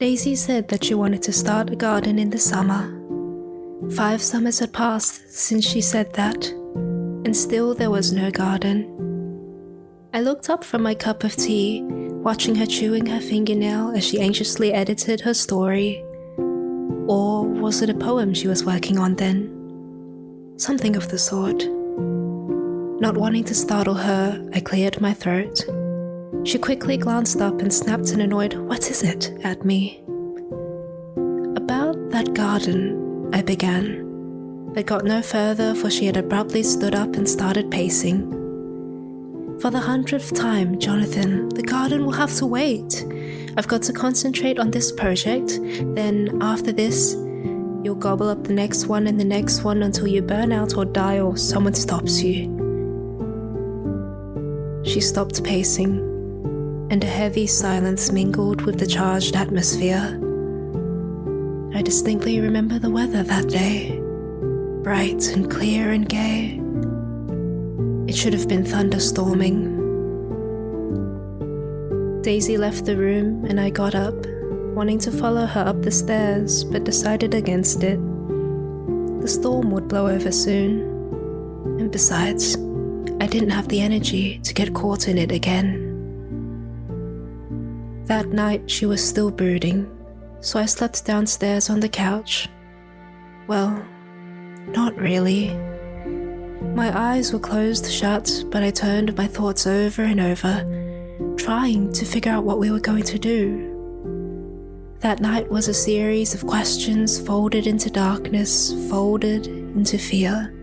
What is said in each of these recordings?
Daisy said that she wanted to start a garden in the summer. 5 summers had passed since she said that, and still there was no garden. I looked up from my cup of tea, watching her chewing her fingernail as she anxiously edited her story. Or was it a poem she was working on then? Something of the sort. Not wanting to startle her, I cleared my throat. She quickly glanced up and snapped an annoyed "What is it?" at me. "About that garden," I began, but got no further, for she had abruptly stood up and started pacing. "For the 100th time, Jonathan, the garden will have to wait. I've got to concentrate on this project, then after this, you'll gobble up the next one and the next one until you burn out or die or someone stops you." She stopped pacing, and a heavy silence mingled with the charged atmosphere. I distinctly remember the weather that day, bright and clear and gay. It should have been thunderstorming. Daisy left the room and I got up, wanting to follow her up the stairs, but decided against it. The storm would blow over soon, and besides, I didn't have the energy to get caught in it again. That night she was still brooding, so I slept downstairs on the couch. Well, not really. My eyes were closed shut, but I turned my thoughts over and over, trying to figure out what we were going to do. That night was a series of questions folded into darkness, folded into fear.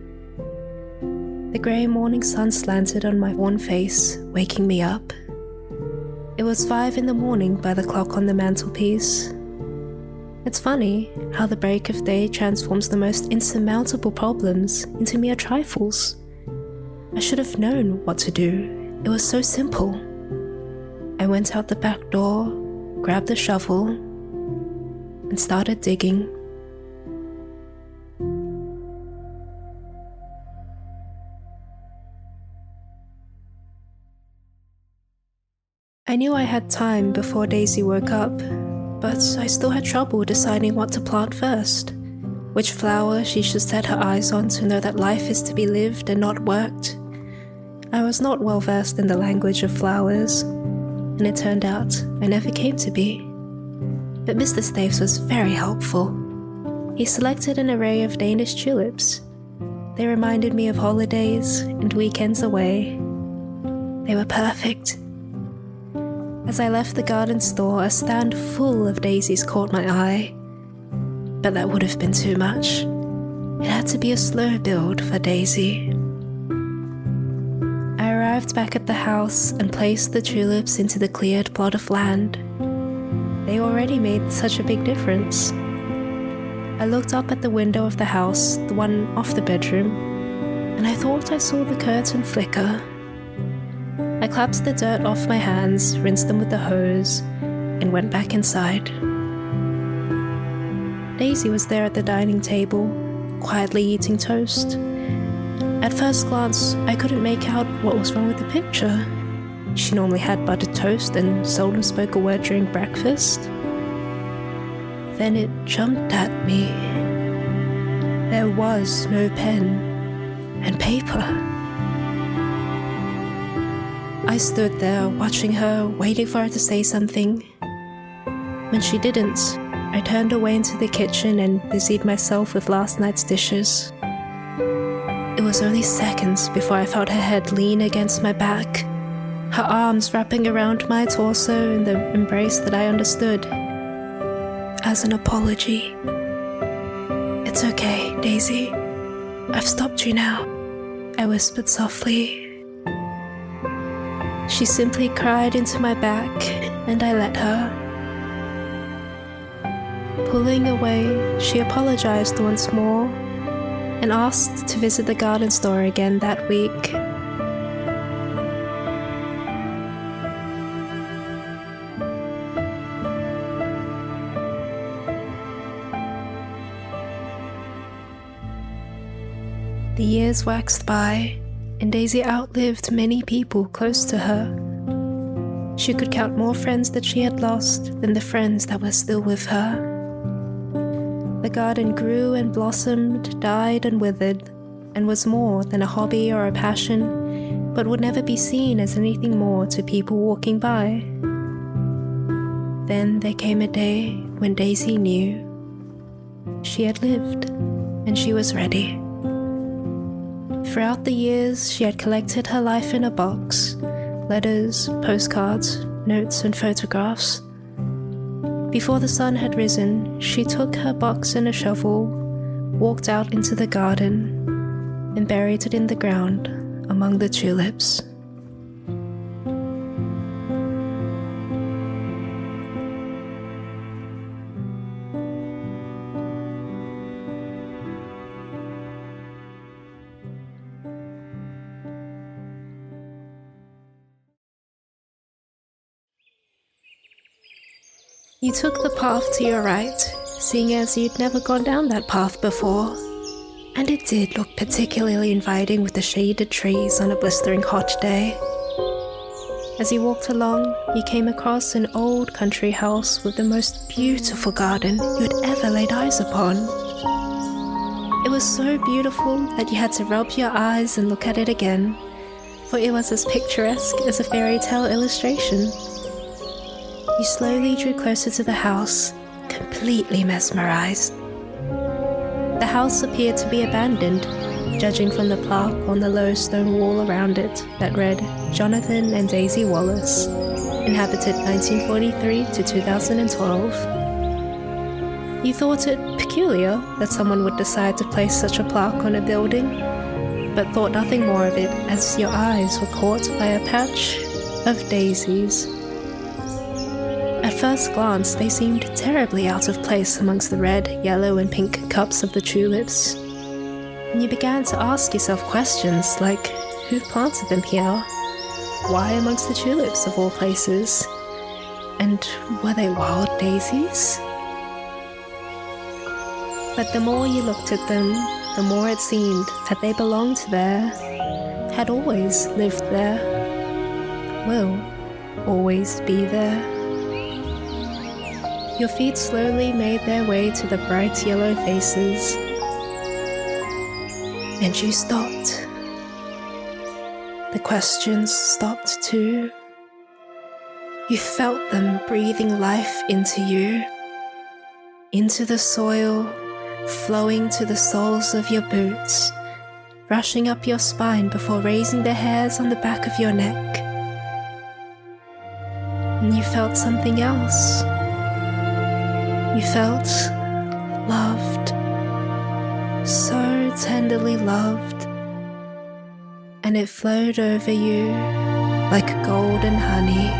The grey morning sun slanted on my worn face, waking me up. It was 5 a.m. by the clock on the mantelpiece. It's funny how the break of day transforms the most insurmountable problems into mere trifles. I should have known what to do. It was so simple. I went out the back door, grabbed a shovel, and started digging. I knew I had time before Daisy woke up, but I still had trouble deciding what to plant first, which flower she should set her eyes on to know that life is to be lived and not worked. I was not well versed in the language of flowers, and it turned out I never came to be. But Mr. Staves was very helpful. He selected an array of Danish tulips. They reminded me of holidays and weekends away. They were perfect. As I left the garden store, a stand full of daisies caught my eye. But that would have been too much. It had to be a slow build for Daisy. I arrived back at the house and placed the tulips into the cleared plot of land. They already made such a big difference. I looked up at the window of the house, the one off the bedroom, and I thought I saw the curtain flicker. I clapped the dirt off my hands, rinsed them with the hose, and went back inside. Daisy was there at the dining table, quietly eating toast. At first glance, I couldn't make out what was wrong with the picture. She normally had buttered toast and seldom spoke a word during breakfast. Then it jumped at me. There was no pen and paper. I stood there, watching her, waiting for her to say something. When she didn't, I turned away into the kitchen and busied myself with last night's dishes. It was only seconds before I felt her head lean against my back, her arms wrapping around my torso in the embrace that I understood as an apology. "It's okay, Daisy. I've stopped you now," I whispered softly. She simply cried into my back, and I let her. Pulling away, she apologized once more and asked to visit the garden store again that week. The years waxed by, and Daisy outlived many people close to her. She could count more friends that she had lost than the friends that were still with her. The garden grew and blossomed, died and withered, and was more than a hobby or a passion, but would never be seen as anything more to people walking by. Then there came a day when Daisy knew. She had lived, and she was ready. Throughout the years, she had collected her life in a box, letters, postcards, notes, and photographs. Before the sun had risen, she took her box and a shovel, walked out into the garden, and buried it in the ground among the tulips. You took the path to your right, seeing as you'd never gone down that path before, and it did look particularly inviting with the shaded trees on a blistering hot day. As you walked along, you came across an old country house with the most beautiful garden you'd ever laid eyes upon. It was so beautiful that you had to rub your eyes and look at it again, for it was as picturesque as a fairy tale illustration. You slowly drew closer to the house, completely mesmerized. The house appeared to be abandoned, judging from the plaque on the low stone wall around it that read, Jonathan and Daisy Wallace, inhabited 1943 to 2012. You thought it peculiar that someone would decide to place such a plaque on a building, but thought nothing more of it as your eyes were caught by a patch of daisies. At first glance, they seemed terribly out of place amongst the red, yellow, and pink cups of the tulips. And you began to ask yourself questions like, who planted them here? Why amongst the tulips of all places? And were they wild daisies? But the more you looked at them, the more it seemed that they belonged there, had always lived there, will always be there. Your feet slowly made their way to the bright yellow faces, and you stopped. The questions stopped too. You felt them breathing life into you, into the soil, flowing to the soles of your boots, rushing up your spine before raising the hairs on the back of your neck. And you felt something else. You felt loved, so tenderly loved, and it flowed over you like golden honey.